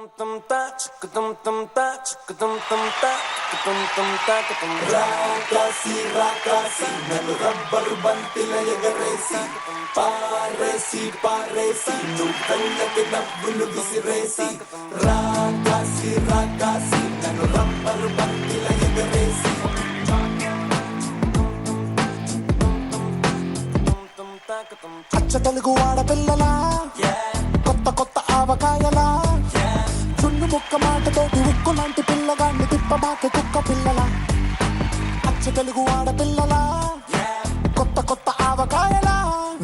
రాకాసి నన్ను రబ్బరు బంతిల ఎగరేసి పారేసి పారేసి నువ్వు కళ్ళకి నవ్వులు విసిరేసి రాకాసి రాకాసి నన్ను రబ్బరు బంతిల ఎగరేసి అచ్చ తెలుగు ఆడపిల్లలా కొత్త కొత్త ఆవకాయలా చున్ను ముక్క మాటతోటి ఉక్కు లాంటి పిల్లగాన్ని తిప్పబాకి కుక్క పిల్లలా అచ్చ తెలుగు ఆడపిల్లలా కొత్త కొత్త ఆవకాయలా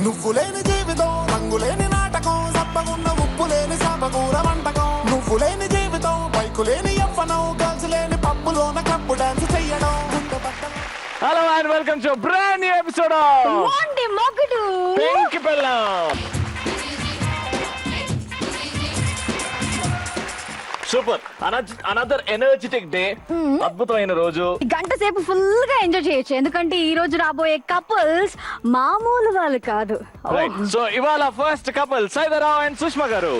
నువ్వు లేని జీవితం రంగు లేని నాటకం సబ్బగున్న ఉప్పు లేని సాపకూర వంటకం నువ్వు లేని జీవితం బైకు లేని యవ్వనం గర్ల్స్ లేని పప్పులోన కప్పు డాన్స్ చెయ్యడం. Hello and welcome to a brand new episode of Monday Mogudu Pinky Pellam. Super. Another energetic day. అద్భుతమైన రోజు. గంట సేపు ఫుల్ గా ఎంజాయ్ చేయొచ్చు ఎందుకంటే ఈ రోజు రాబోయే కపుల్స్ మామూలు వాళ్ళు కాదు. Right. So ఇవాళ ఫస్ట్ కపుల్ సైదరావు అండ్ సుష్మా గారు.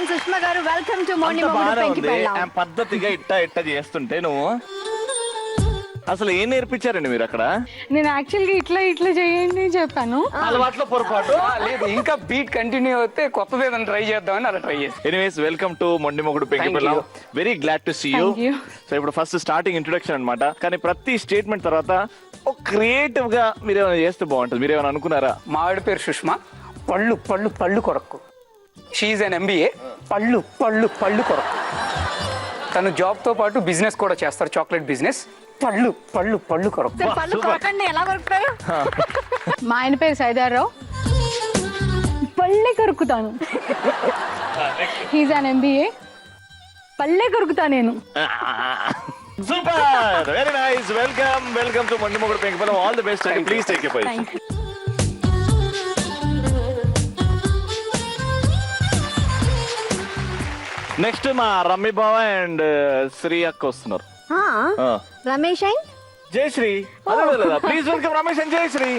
సుష్మా గారు వెల్కమ్ టు మార్నింగ్ మొగుడు పెంకి పెళ్ళాం. పద్ధతిగా ఇట్ట చేస్తుంటే నువ్వు అసలు ఏం నేర్పించారండి మీరు అక్కడ? నేను యాక్చువల్గా ఇట్లా చేయండి చెప్పాను. అలవాట్లో పొరపాటు లేదు, ఇంకా బీట్ కంటిన్యూ అవుతే కొత్తది ఏదైనా ట్రై చేద్దామని అలా ట్రై చేస్తాను. ఎనీవేస్ వెల్కమ్ టు మొండి మొగుడు పెంకి పెళ్ళాం. Very glad to see you. So ఇప్పుడు ఫస్ట్ స్టార్టింగ్ ఇంట్రొడక్షన్ అన్నమాట. కానీ ప్రతి స్టేట్మెంట్ తర్వాత ఒక క్రియేటివ్ గా మీరు ఏమైనా చేస్తే బాగుంటుంది. మీరు ఏమైనా అనుకున్నారా? మా ఆవిడ పేరు సుష్మా. పళ్ళు పళ్ళు పళ్ళు కొరకు. She's an MBA. పళ్ళు పళ్ళు పళ్ళు కొరకు. తను జాబ్ తో పాటు బిజినెస్ కూడా చేస్తారు, చాక్లెట్ బిజినెస్. పళ్ళు పళ్ళు పళ్ళు కొరకు. పళ్ళు కొరకండి ఎలా కొరుకుతారు? మా ఆయన పేరు సైదారావు. పళ్ళే కొరుకుతాను. He's an MBA. పళ్ళే కొరుకుతా నేను. Super, very nice. Welcome to Mondi మొగుడు పెంకి Pellam. All the best and please take your position. Next మా రమ్మి బావ అండ్ శ్రీ అక్క వస్తున్నారు. Ramesh and Jayashree. Please welcome Ramesh and Jayashree.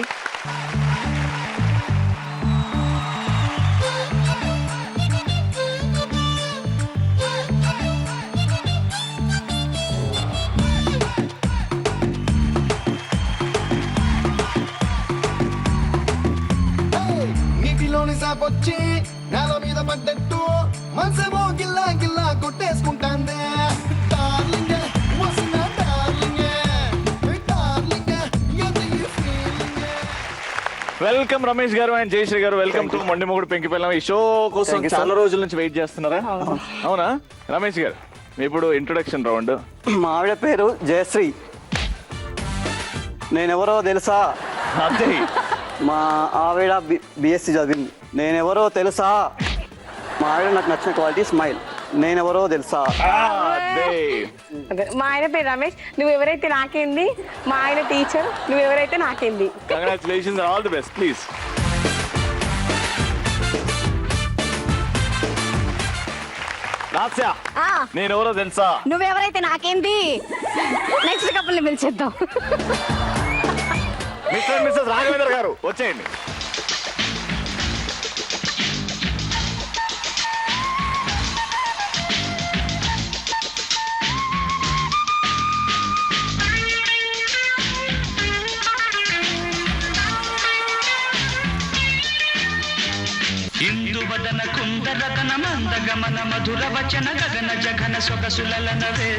నీటిలోని సాపొచ్చి నేల మీద పడ్డట్టు మనసేమో గిల్లా గిల్లా కొట్టేసుకుంటాందే. డార్లింగ్ వస్తున్నా డార్లింగ్ డార్లింగ్ ఎంత ఈ ఫీలింగ్. వెల్కమ్ రమేష్ గారు అండ్ జయశ్రీ గారు. వెల్కమ్ టు మొండి మొగుడు పెంకి పెళ్ళాం. ఈ షో కోసం చాలా రోజుల నుంచి వెయిట్ చేస్తున్నారా? అవునా రమేష్ గారు? ఇప్పుడు ఇంట్రొడక్షన్ రౌండ్. మా ఆవిడ పేరు జయశ్రీ. నేనెవరో తెలుసా? అదే మా ఆవిడ BSc చదివింది. నేనెవరో తెలుసా? మా ఆవిడ నాకు నచ్చిన క్వాలిటీ స్మైల్. నేనెవరో తెలుసా? మా ఆయన పేరు రమేష్. నువ్వు ఎవరైతే నాకేంది. మా ఆయన టీచర్. నువ్వు ఎవరైతే నాకేంది. Congratulations, all the best. Please నాస్యా, నేనెవరో తెలుసా? నువ్వెవరైతే నాకేంది. నెక్స్ట్ కపుల్ని పిలిచేద్దాం. మిస్టర్ అండ్ మిస్సెస్ రాఘవేంద్ర గారు వచ్చేయండి. ఇందువదన కుందరదన మందగమన మధుర వచన గగన జగన సొగసులనవే.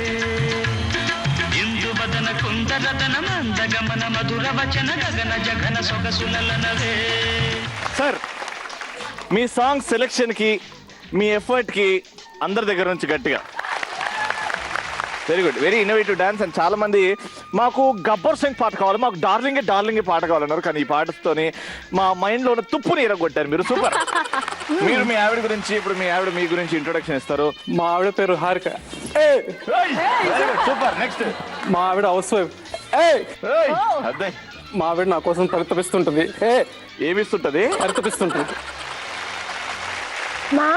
ఇందువదన కుందరదన మందగమన మధుర వచన గగన జగన సొగసులనవే. సార్, మీ సాంగ్ సెలెక్షన్ కి మీ ఎఫర్ట్ కి అందరి దగ్గర నుంచి గట్టిగా very good, very innovative dance. And చాలా మంది మాకు గబ్బర్ సింగ్ పాట కావాలి, మాకు డార్లింగే డార్లింగే పాట కావాలన్నారు. కానీ ఈ పాటతోని మా మైండ్ లో ఉన్న తుప్పుని ఎరగొట్టారు మీరు. సూపర్. మీరు మీ ఆవిడ గురించి, ఇప్పుడు మీ ఆవిడ మీ గురించి ఇంట్రొడక్షన్ ఇస్తారు. మా ఆవిడ పేరు హారిక. సూపర్. నెక్స్ట్ మా ఆవిడ హౌస్ వైఫ్. ఏయ్, ఏయ్, అదే మా ఆవిడ నా కోసం పరితపిస్తుంటుంది. ఏమిస్తుంటది? పరితపిస్తుంటుంది. మా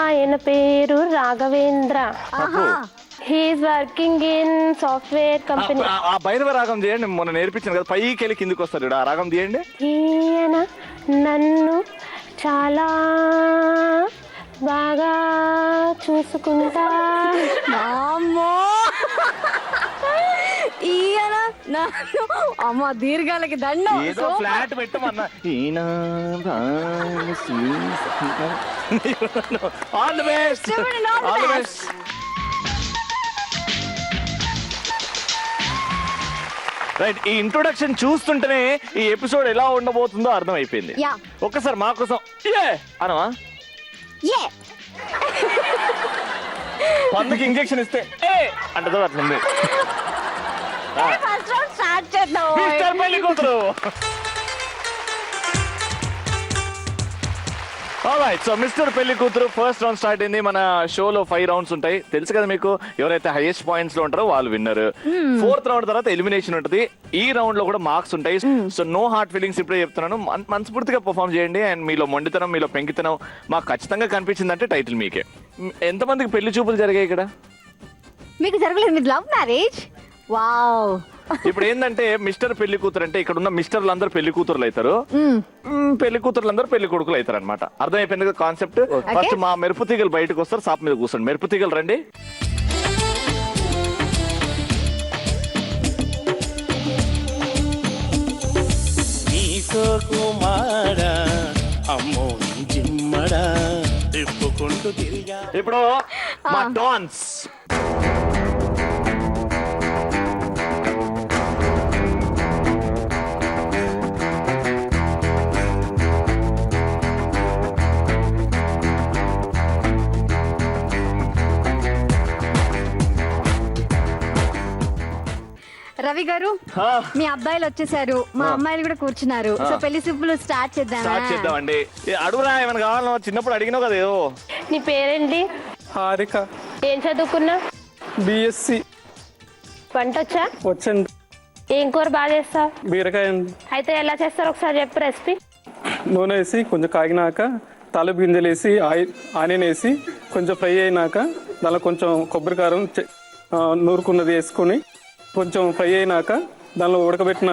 ఆయన పేరు Raghavendra. He's working in software company. ఆ భైరవ రాగం చేయండి, మొన్న నేర్పించాను కదా, పైకి వెళ్ళి కిందికి వస్తారు చూడు, ఆ రాగం తీయండి. ఈయన నన్ను చాలా బాగా చూసుకుంటా. అమ్మో ఈయన నన్ను అమ్మ దీర్ఘాలకి దండం. ఏదో ఫ్లాట్ పెట్టమన్నా. ఆల్ ది బెస్ట్, చూడండి, all the all the best. Best. Right, ఈ ఇంట్రొడక్షన్ చూస్తుంటేనే ఈ ఎపిసోడ్ ఎలా ఉండబోతుందో అర్థమైపోయింది. Yeah. ఒక్కసారి మా కోసం అనవా, ఏ పందుకి ఇంజెక్షన్ ఇస్తే అంటదో అట్లుంది. ఫస్ట్ రౌండ్ స్టార్ట్ చేద్దాం. మిస్టర్ పెళ్లి కూతురు. ఆల్రైట్, సో మిస్టర్ పెళ్లి కూతురు ఫస్ట్ రౌండ్ స్టార్ట్ అయింది. మన షోలో 5 రౌండ్స్ ఉంటాయి, తెలుసు కదా మీకు. ఎవరైతే హైయెస్ట్ పాయింట్స్ లో ఉంటారో వాళ్ళు విన్నర్. 4th రౌండ్ తర్వాత ఎలిమినేషన్ ఉంటుంది. ఈ రౌండ్ లో కూడా మార్క్స్ ఉంటాయి. సో నో హార్ట్ ఫీలింగ్స్, ఇప్పుడే చెప్తున్నాను. మనస్ఫూర్తిగా పర్ఫామ్ చేయండి. అండ్ మీలో మొండితనం, మీలో పెంకితనం మాకు ఖచ్చితంగా కనిపించిందంటే టైటిల్ మీకే. ఎంతమందికి పెళ్లి చూపులు జరిగాయి ఇక్కడ? మీకు జరగలేదు, మీరు లవ్ మ్యారేజ్? వావ్. ఇప్పుడు ఏంటంటే మిస్టర్ పెళ్లి కూతురు అంటే ఇక్కడ ఉన్న మిస్టర్లు పెళ్లి కూతురులు అవుతారు, పెళ్లి కూతురులందరూ పెళ్లి కొడుకులు అవుతారు అనమాట. అర్థమైపోయింది కదా కాన్సెప్ట్. ఫస్ట్ మా మెరుపు తీగలు బయటకు వస్తారు, సాప్ మీద కూర్చోండి. మెరుపు తీగలు రండి. నీకో కుమారా అమ్మో జిమ్మడా తిప్పుకుంటూ తిరిగా. ఇప్పుడు మా డాన్స్. రవి గారు, మీ అబ్బాయిలు వచ్చేసారు, మా అమ్మాయిలు కూడా కూర్చున్నారు. సో పెళ్లి చూపులు స్టార్ట్ చేద్దామండి. అడుగురా, ఏమైనా కావాలో చిన్నప్పుడు అడిగినావు కదా ఏదో. నీ పేరేంటి? హారిక. ఏం చదువుకున్నా? బిఎస్సి. వంట వచ్చా? వచ్చండి. ఏం కూర బాగా చేస్తావు? బీరకాయ. అయితే ఎలా చేస్తారో ఒకసారి చెప్పు రెసిపీ. నూనె వేసి కొంచెం కాగినాక తాలింపు గింజలు వేసి ఆనియన్ వేసి కొంచెం ఫ్రై అయినాక దానిలో కొంచెం కొబ్బరి కారం నూరుకున్నది వేసుకొని కొంచెం ఫ్రై అయినాక దానిలో ఉడకబెట్టిన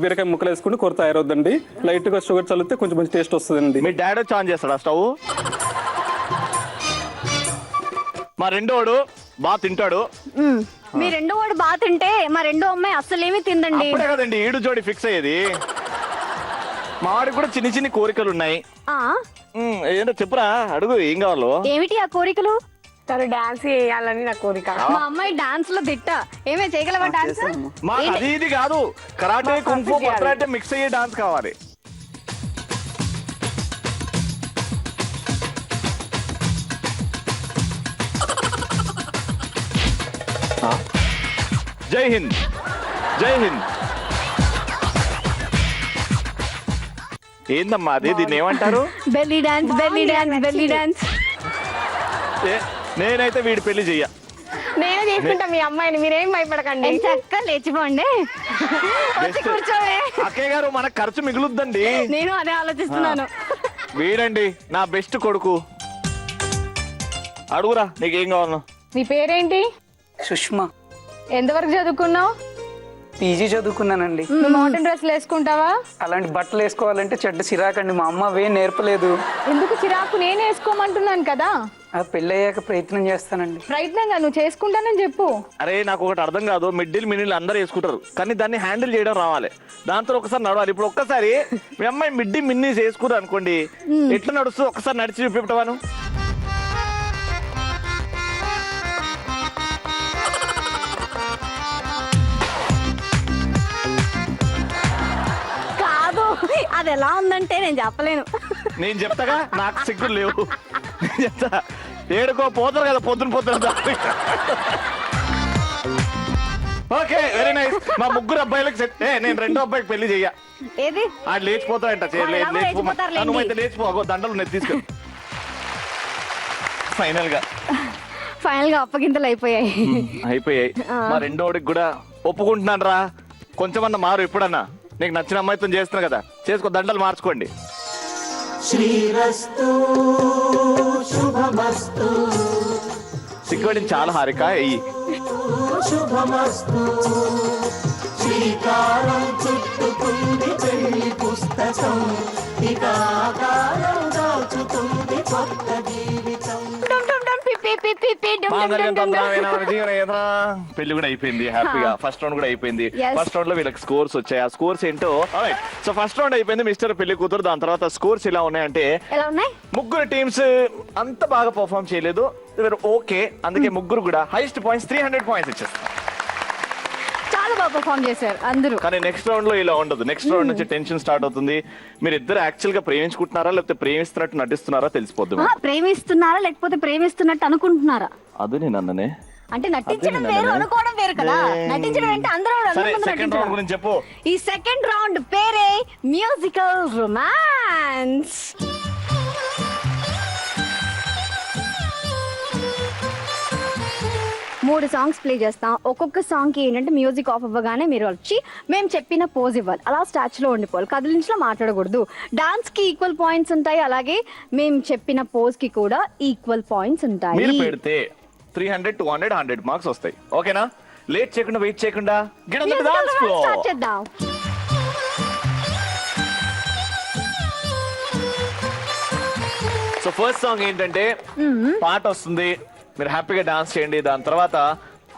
బీరకాయ ముక్కలు వేసుకుని కూర తయారవుద్దండి. లైట్గా షుగర్ చల్లితే కొంచెం మంచి టేస్ట్ వస్తుందండి. మీ డాడీ వచ్చి ఆన్ చేస్తాడా స్టవ్? మా రెండోడు బాగా తింటాడు. మీ రెండో వాడు బాగా తింటే మా రెండో అమ్మాయి అస్సలు ఏమీ తిందండి. అప్పుడే కదండి ఈడు జోడి ఫిక్స్ అయ్యేది. మా వాడికి కూడా చిన్న చిన్న కోరికలు ఉన్నాయి. ఏంటో చెప్పురా, అడుగు ఏం కావాలో. ఏమిటి ఆ కోరికలు? తను డాన్స్ చేయాలని నా కోరిక. మా అమ్మాయి డాన్స్ లో దిట్ట. ఏమే చేయగలవా డాన్స్? మాకు అది ఇది కాదు, కరాటే కుంఫు పత్రాటే మిక్స్ అయ్యే డాన్స్ కావాలి. జై హింద్, జై హింద్. ఏందమ్మా అది, దీన్ని ఏమంటారు? Belly dance, belly dance, belly dance. నేనైతే వీడి పెళ్లి చెయ్య. నేను చేసుకుంటా మీ అమ్మాయిని, మీరేం భయపడకండి. చక్కగా లేచిపోండి, వచ్చి కూర్చోవే. అక్కయ్య గారు, మనకు ఖర్చు మిగులుద్దండి. నేను అదే ఆలోచిస్తున్నాను. వీడండి నా బెస్ట్ కొడుకు. అడుగురా, నీకేం కావాలను. నీ పేరేంటి? సుష్మా. ఎంతవరకు చదువుకున్నావు? పీజీ చదువుకున్నానండి. నువ్వు మోడర్న్ డ్రెస్లు వేసుకుంటావా? అలాంటి బట్టలు వేసుకోవాలంటే చెడ్డ చిరాకండి. మా అమ్మ అవే నేర్పలేదు. ఎందుకు చిరాకు? నేను వేసుకోమంటున్నాను కదా. పెళ్ళయ్యాక ప్రయత్నం చేస్తానండి. ప్రయత్నంగా నువ్వు చేసుకుంటానని చెప్పు. అరే నాకు ఒకటి అర్థం కాదు, మిడ్డిల్ మినిల్ అందరూ వేసుకుంటారు, కానీ దాన్ని హ్యాండిల్ చేయడం రావాలి. దాంతో ఒకసారి నడవాలి. ఇప్పుడు ఒక్కసారి మీ అమ్మాయి మిడ్డి మిన్నీస్ వేసుకున్నారు అనుకోండి, ఎట్లా నడుస్తూ ఒకసారి నడిచి చూపిస్తాను. కాదు, అది ఎలా ఉందంటే నేను చెప్పలేను. నేను చెప్తాగా, నాకు సిగ్గులు లేవు. చెప్తా, ఏడుకో పోతారు కదా పొద్దున. Okay, very nice. మా ముగ్గురు అబ్బాయిలకు సెట్. నేను రెండో అబ్బాయికి పెళ్లి చెయ్య. ఏది? ఆడు లేచిపోతాడంట. నువ్వైతే లేచిపో, దండలు నేను తీసుకెళ్ళి. ఫైనల్ గా అప్పగింతలు అయిపోయాయి. మా రెండోడికి కూడా ఒప్పుకుంటున్నాను రా, కొంచెమన్నా మారు ఎప్పుడన్నా. నీకు నచ్చిన అమ్మాయితో చేస్తున్నా కదా, చేసుకో, దండలు మార్చుకోండి. సిగ్గుపడింది చాలా హారిక. ఎయ్యి పెళ్లి కూడా అయిపోయింది హ్యాపీగా. ఫస్ట్ రౌండ్ కూడా అయిపోయింది. Yes. ఫస్ట్ రౌండ్ లో వీళ్ళకి స్కోర్స్ వచ్చాయి. ఆ స్కోర్స్ ఏంటో సో ఫస్ట్ రౌండ్ అయిపోయింది, మిస్టర్ పెళ్లి కూతురు. దాని తర్వాత స్కోర్స్ ఇలా ఉన్నాయంటే ఎలా ఉన్నాయి? ముగ్గురు టీమ్స్ అంత బాగా పర్ఫార్మ్ చేయలేదు, ఓకే. అందుకే ముగ్గురు కూడా హైయెస్ట్ పాయింట్స్ 300 పాయింట్స్ ఇచ్చేస్తారు. చాలా బాగా పర్ఫార్మ్ చేశారు అందరూ. కానీ నెక్స్ట్ రౌండ్ లో ఇలా ఉండదు. నెక్స్ట్ రౌండ్ నుంచి టెన్షన్ స్టార్ట్ అవుతుంది. మీరు ఇద్దరు యాక్చువల్ గా ప్రేమించుకుంటున్నారా లేకపోతే ప్రేమిస్తున్నట్టు నటిస్తున్నారా తెలిసిపోద్దు. ప్రేమిస్తున్నారా లేకపోతే ప్రేమిస్తున్నట్టు అనుకుంటున్నారా? అది నేను అన్ననే. అంటే నటించడం వేరు, అనుకోవడం వేరు కదా. నటించడం అంటే అందరూ సరే, సెకండ్ రౌండ్ గురించి చెప్పు. ఈ సెకండ్ రౌండ్ పేరే మ్యూజికల్ రొమాన్స్. మూడు సాంగ్స్ ప్లే చేస్తాం. ఒక్కొక్క సాంగ్ కి ఏంటంటే మ్యూజిక్ ఆఫ్ అవ్వగానే మీరు వచ్చి మేము చెప్పిన పోజ్ ఇవ్వాలి. అలా స్టాచ్యూలో ఉండిపోవాలి, కదిలించిలో మాట్లాడకూడదు. డాన్స్ కి ఈక్వల్ పాయింట్స్ ఉంటాయి, అలాగే మేము చెప్పిన పోజ్ కి కూడా ఈక్వల్ పాయింట్స్ ఉంటాయి. మీరు పెడితే 300, 200, 100 మార్క్స్ వస్తాయి. ఓకేనా? లేట్ చేయకుండా, వెయిట్ చేయకుండా get on the dance floor. Start చేద్దాం. సో ఫస్ట్ సాంగ్ ఏంటంటే పాట వస్తుంది, మీరు హ్యాపీగా డాన్స్ చేయండి. దాని తర్వాత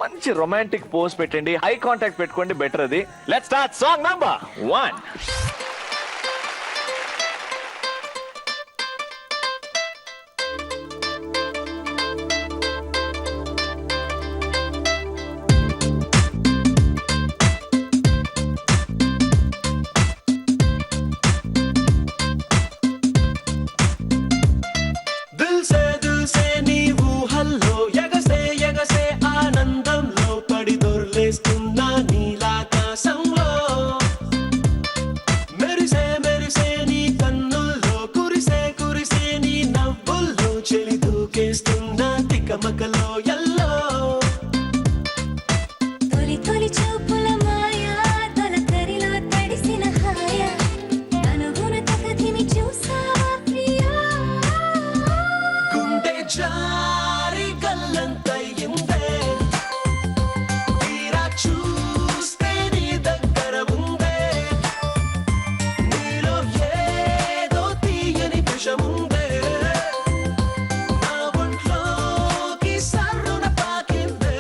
మంచి రొమాంటిక్ పోజ్ పెట్టండి, ఐ కాంటాక్ట్ పెట్టుకోండి, బెటర్ అది. Let's start song number 1. దిల్సే నీ ఊహల్లో ఎగసే ఎగసే ఆనందంలో పడి దొర్లేస్తున్నా నీలాకాశంలో. మెరిసే మెరిసే నీ కన్నుల్లో కురిసే కురిసే నీ నవ్వుల్లో చెలి దూకేస్తున్నా తికమకలో ఎల్లో. తొలి తొలి చూపుల మాయా తొలకరిలో తడిసిన హాయ అనుగుణ తగదిమి చూసావా ప్రియా. గుండె జారి గల్లంతయిందే తీరా చూస్తే నీ దగ్గర ఉందే. నీలో ఏదో తీయని విషముందే, నా ఒంట్లోకి సర్రున పాకిందే.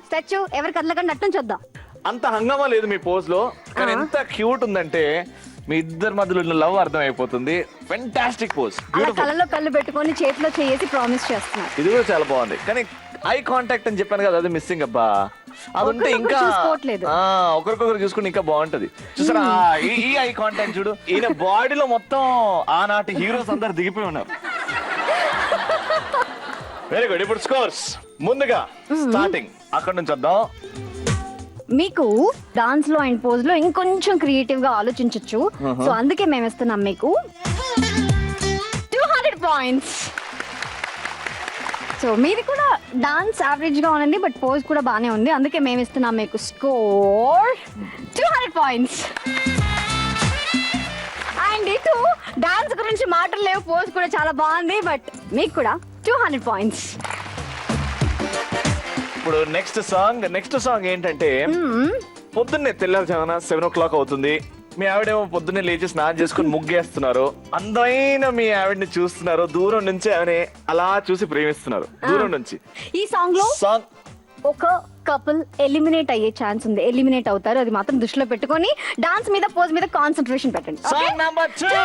స్టాచ్యూ ఎవరు కదలకండి, అట్టం చూద్దాం. అంత హంగామా లేదు మీ పోజ్ లో, కానీ ఎంత క్యూట్ ఉందంటే మీ ఇద్దరి మధ్యలో ఉన్న లవ్ అర్థం అయిపోతుంది. ఫెంటాస్టిక్ పోజ్, అలా బ్యూటిఫుల్. కళ్ళలో కళ్ళు పెట్టుకొని చేతిలో చేసి ప్రామిస్ చేస్తున్నారు. ఇది కూడా చాలా బాగుంది, కానీ ఐ కాంటాక్ట్ అని చెప్పాను కదా, అది మిస్సింగ్ అబ్బా. అది ఉంటే ఒకరికొకరు ఇంకా చూసుకోవట్లేదు. ఒకరికొకరు చూసుకుంటే ఇంకా బాగుంటది. చూసారా ఈ ఐ కాంటాక్ట్ చూడు, ఈయన బాడీలో మొత్తం ఆనాటి హీరోస్ అందరు దిగిపోయి ఉన్నారు. Very good. ఇప్పుడు స్కోర్స్ ముందుగా స్టార్టింగ్ అక్కడ నుంచి వద్దాం. మీకు డాన్స్ లో అండ్ పోజ్ లో ఇంకొంచెం క్రియేటివ్ గా ఆలోచించొచ్చు. సో అందుకే మేము ఇస్తున్నాం మీకు 200 పాయింట్స్. సో మీది కూడా డాన్స్ యావరేజ్ గా ఉంది, బట్ పోజ్ కూడా బానే ఉంది. అందుకే మేము ఇస్తున్నాం మీకు స్కోర్ 200 పాయింట్స్. అండ్ ఇటు డాన్స్ గురించి మాటలు లేవు, పోజ్ కూడా చాలా బాగుంది, బట్ మీకు కూడా 200 పాయింట్స్. ఇప్పుడు నెక్స్ట్ సాంగ్ ఏంటంటే పొద్దున్నే తెల్లారుజామున 7 o'clock అవుతుంది. మీ ఆవిడేమో పొద్దున్నే లేచి స్నానం చేసుకుని ముగ్గేస్తున్నారు. అందమైన మీ ఆవిడని చూస్తున్నారు, దూరం నుంచి ఆమె అలా చూసి ప్రేమిస్తున్నారు దూరం నుంచి. ఈ సాంగ్ లో సాంగ్ ఒక కపుల్ ఎలిమినేట్ అయ్యే ఛాన్స్ ఉంది, ఎలిమినేట్ అవుతారు. అది మాత్రం దృష్టిలో పెట్టుకొని డాన్స్ మీద పోజ్ మీద కాన్సన్ట్రేషన్ పెట్టండి. Song number 2.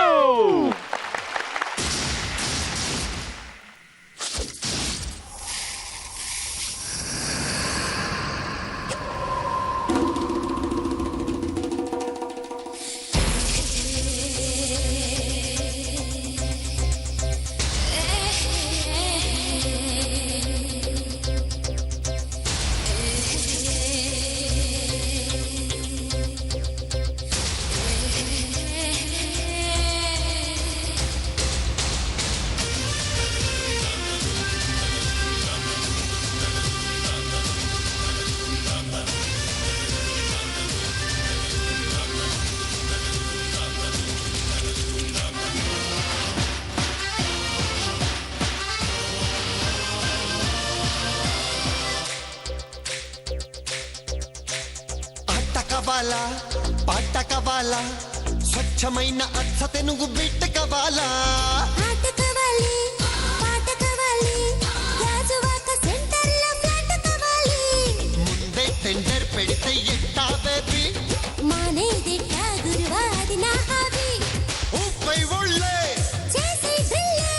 కావాలా పాట కావాలా స్వచ్ఛమైన అచ్చ తెనుగు బిడ్డ కావాలా ఆట కావాలి పాట కావాలి రాజువాక సెంటర్లో ఫ్లాట్ కావాలి ముందే టెండర్ పెడితే ఎట్టా బేబీ మానేదిట గురువాది నా హాబీ ఊపై ఒళ్ళే చేసి డ్రిల్లే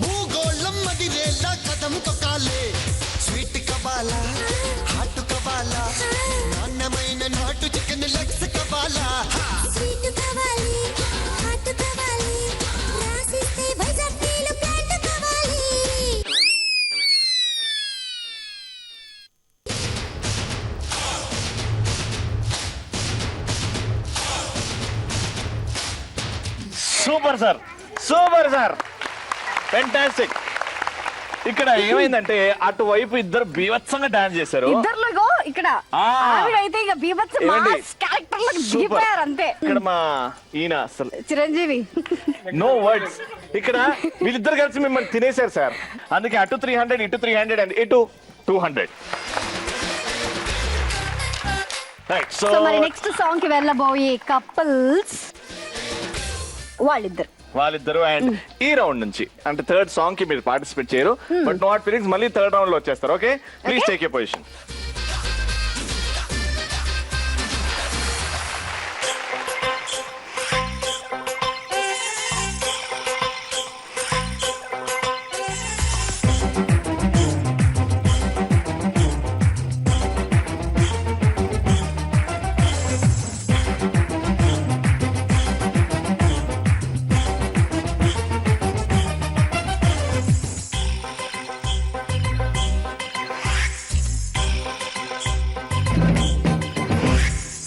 భూగోళం మదిరేలా కదం తొక్కాలే స్వీట్ కావాలా హాట్ కావాలా నాణ్యమైన నాటు చికెన్ లెగ్స్ కావాలా స్వీట్ కావాలి హాట్ కావాలి రాసిస్తే వైజాగ్ నీళ్ళు ప్లాంట్ కావాలి super sir, super sir, fantastic. ఇక్కడ ఏమైందంటే అటువైపు ఇద్దరు బీభత్సంగా డాన్స్ చేశారు. ఇద్దర్లో ఇక్కడ ఆ. ఆవిడైతే ఇక బీభత్స ఏమండి? మాస్ క్యారెక్టర్ లకు సూపర్. దిగిపోయారు అంతే. ఇక్కడ మా ఈయన అసలు చిరంజీవి నో వర్డ్స్. ఇక్కడ వీళ్ళిద్దరు కలిసి మిమ్మల్ని తినేశారు సార్. అందుకే అటు 300 ఇటు 300 అండ్ ఇటు 200. రైట్. సో సో మరి నెక్స్ట్ సాంగ్ కి వెళ్ళబోయే కపుల్స్ వాళ్ళిద్దరు అండ్ ఈ రౌండ్ నుంచి అంటే థర్డ్ సాంగ్ కి మీరు పార్టిసిపేట్ చేయరు, బట్ నాట్ ఫీలింగ్స్ మళ్ళీ థర్డ్ రౌండ్ లో వచ్చేస్తారు. Okay, please take you position.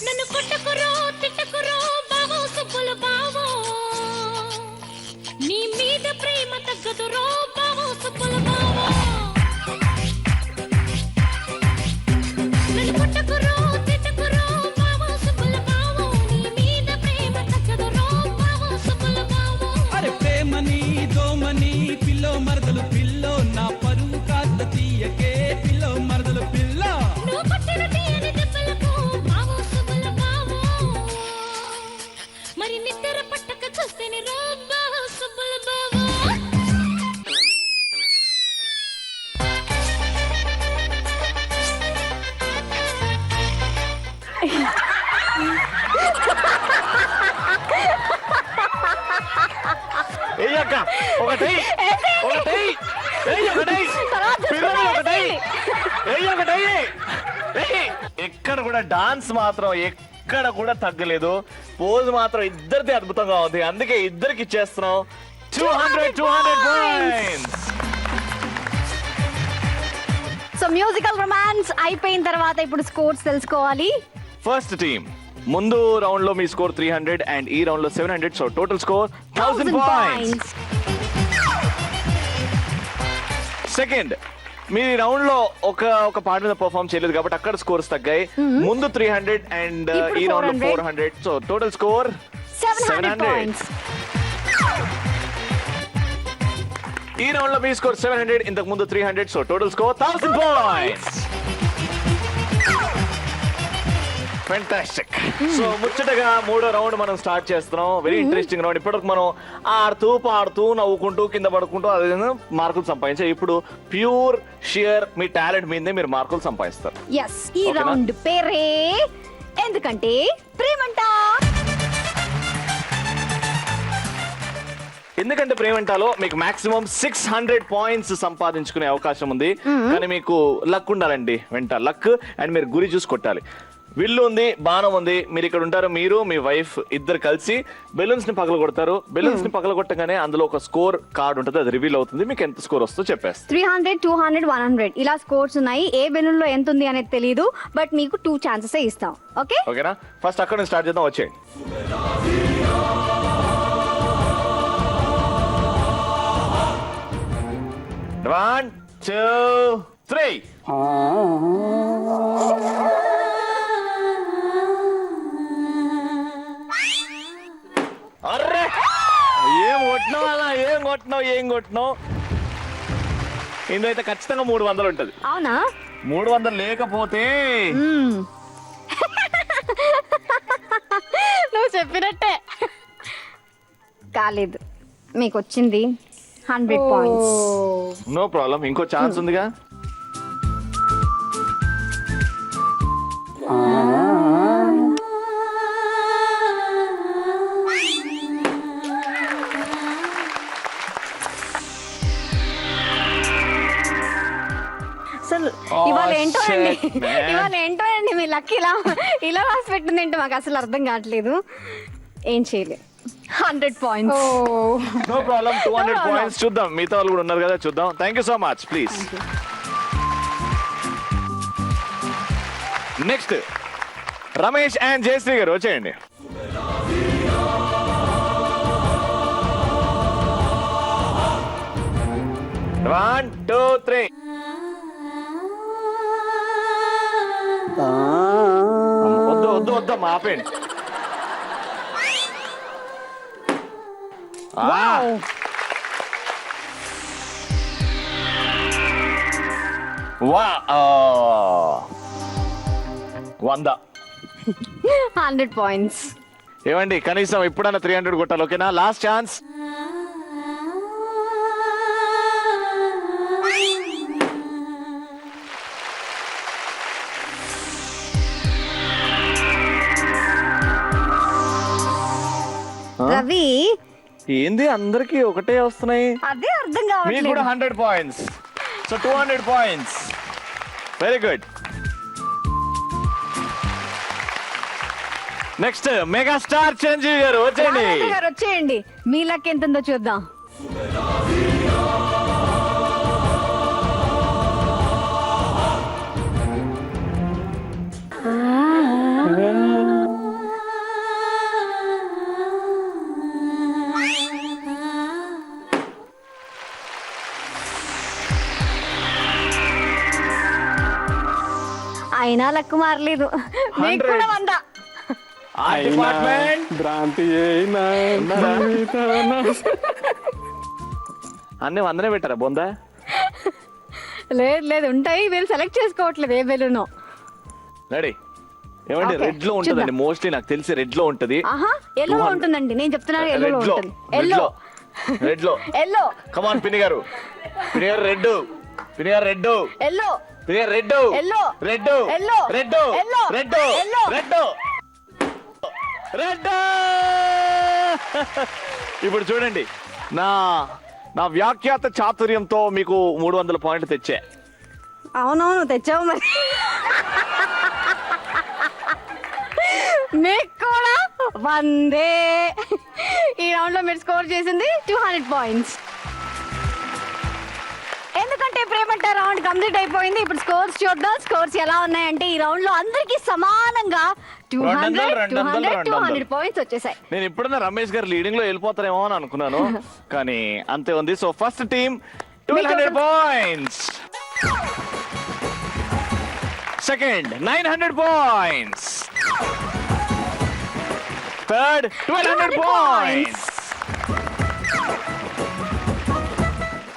నన్ను కొట్టకురో తిట్టకురో బావో సుబ్బుల బావో నీ మీద ప్రేమ తగ్గదురో బావో సుబ్బుల బావో నన్ను కొట్టకురో తిట్టకురో బావో సుబ్బుల బావో నీ మీద ప్రేమ తగ్గదురో బావో సుబ్బుల బావో అరే ప్రేమని దోమని పిల్లో మరదలు పిల్లో నా పరువు కాస్త తీయకే పిల్లో మరదలు పిల్లో నువ్వు కొట్టిన తీయని దెబ్బలకు బావో సుబ్బుల బావో మరి నిద్ర పట్టక చూస్తేనే రో బావో సుబ్బుల బావో ఏయక్క ఒకటి ఒకటి ఒకటి పిల్లలు ఒకటి ఒకటి. ఎక్కడ కూడా డాన్స్ మాత్రం ఎక్కడ కూడా తగ్గలేదు. పోజ్ మాత్రం ఇద్దరిది అద్భుతంగా ఉంది. అందుకే ఇద్దరికి ఇచ్చేస్తున్నాం 200 పాయింట్స్. సో మ్యూజికల్ రొమాన్స్ అయిపోయిన తర్వాత ఇప్పుడు స్కోర్స్ తెలుసుకోవాలి. ఫస్ట్ టీమ్ ముందు రౌండ్ లో మీ స్కోర్ 300 అండ్ ఈ రౌండ్ లో 700. So total score 1000 points. Second, మీరు ఈ రౌండ్ లో ఒక పాట మీద పర్ఫార్మ్ చేయలేదు కాబట్టి అక్కడ స్కోర్స్ తగ్గాయి. ముందు 300 అండ్ ఇప్పుడు ఈ రౌండ్ లో 400. 400. So total score 700 points. ఈ రౌండ్ లో మీ స్కోర్ 700, ఇంతకు ముందు 300. So total score 1000 points. Fantastic. So ముచ్చటగా మూడో రౌండ్ మనం స్టార్ట్ చేస్తున్నాం. Very interesting round. ఇప్పటికి మనం ఆడుతూ పాడుతూ నవ్వుకుంటూ కింద పడుకుంటూ అదే మార్కులు సంపాదించాం. ఇప్పుడు ప్యూర్ షియర్ మీ టాలెంట్ మీదే మీరు మార్కులు సంపాదిస్తారు. ఎస్, ఈ ఓకేనా? రౌండ్ పేరే ఎందుకంటే ప్రేమంట. ఎందుకంటే ప్రేమంటాలో మీకు మాక్సిమం 600 పాయింట్స్ సంపాదించుకునే అవకాశం ఉంది. కానీ మీకు లక్ ఉండాలండి. వెంట లక్ అండ్ మీరు గురి చూసి కొట్టాలి. విల్లు ఉంది, బాణం ఉంది. మీరు ఇక్కడ ఉంటారు, మీరు మీ వైఫ్ ఇద్దరు కలిసి బెలూన్స్ ని పగల కొడతారు. బెలూన్స్ ని పగల కొట్టగానే అందులో ఒక స్కోర్ కార్డ్ ఉంటుంది, అది రివీల్ అవుతుంది. మీకు ఎంత స్కోర్ వస్తుందో చెప్పేస్తారు. 300, 200, 100 ఇలా స్కోర్స్ ఉన్నాయి. ఏ బెలూన్ లో ఎంత ఉంది అనేది తెలియదు, బట్ మీకు 2 ఛాన్సెస్ ఇస్తాం. ఓకే, ఓకేనా? ఫస్ట్ అక్కడ నుంచి స్టార్ట్ చేద్దాం. వచ్చేయండి. 1, 2, 3. అర్రే, ఏం కొట్టినావు అలా? ఏం కొట్టినావు? ఇందులో అయితే ఖచ్చితంగా 300 ఉంటది. అవునా? 300 లేకపోతే చెప్పినట్టే కాలేదు. మీకు వచ్చింది 100 పాయింట్స్. నో ప్రాబ్లం, ఇంకో ఛాన్స్ ఉందిగా. అసలు ఇవాళ ఏంటో అండి, ఇవాళ ఏంటో అండి మీ లక్ ఇలా ఇలా రాసి పెట్టింది ఏంటో మాకు అసలు అర్థం కావట్లేదు. ఏం చేయలేదు. 100 పాయింట్స్. No problem, 200 points. చూద్దాం, మిగతా వాళ్ళు కూడా ఉన్నారు కదా, చూద్దాం. Thank you so much. Please next Ramesh and Jayashree గారు వచ్చేయండి. One two three. వద్దు వద్దు వద్దమ్మా, ఆపేయండి. వా 100. 100 పాయింట్స్. ఏమండి, కనీసం ఇప్పుడన్నా 300 కొట్టాలి. ఓకేనా? Last chance. రవి ఏంది అందరికి ఒకటే వస్తున్నాయి? అదే అర్థం మీకు కావట్లేదు. కూడా 100 points. So 200 points. Very good. Next megastar Chiranjeevi గారు వచ్చేయండి. రాఘవేంద్ర గారు వచ్చేయండి. మీ లక్ ఎంతుందో చూద్దాం. అయినా లక్ మారలేదు. మీకు కూడా 100. ఆ డిపార్ట్మెంట్ భ్రాంతి అన్ని 100 పెట్టారా బొందా? లేదు లేదు, ఉంటాయి. వీళ్ళు సెలెక్ట్ చేసుకోవట్లేదు ఏ బెలూనో. రెడీ? ఏమండి, Okay, రెడ్ లో ఉంటుందండి మోస్ట్లీ, నాకు తెలిసి రెడ్ లో ఉంటది. ఆహా, ఎల్లో ఉంటుందండి. నేను చెప్తున్నాను ఎల్లో ఉంటుంది. రెడ్ లో ఎల్లో. కమాన్ పిన్ని గారు, పిన్ని గారు రెడ్, పిన్ని గారు రెడ్, ఎల్లో. పిన్ని గారు red, yellow. Red, yellow. Red, yellow. Red, yellow. Red, red. ఇప్పుడు చూడండి, నా నా వ్యాఖ్యాత చాతుర్యంతో మీకు 300 పాయింట్లు తెచ్చా. అవునవును, తెచ్చావు మరి. మీకు కూడా 100. ఈ రౌండ్ లో మీరు స్కోర్ చేసింది 200 పాయింట్స్. ఎందుకంటే ప్రేమంట రౌండ్ కంప్లీట్ అయిపోయింది. ఇప్పుడు స్కోర్స్ చూద్దాం. స్కోర్స్ ఎలా ఉన్నాయంటే ఈ రౌండ్ లో అందరికి సమానంగా 200 పాయింట్స్ వచ్చేసాయి. నేను ఇప్పుడున్న రమేష్ గారు లీడింగ్ లో వెళ్ళిపోతారేమో అని అనుకున్నాను, కానీ అంతే ఉంది. So first team 200 points, second 900 points, third 1200 points.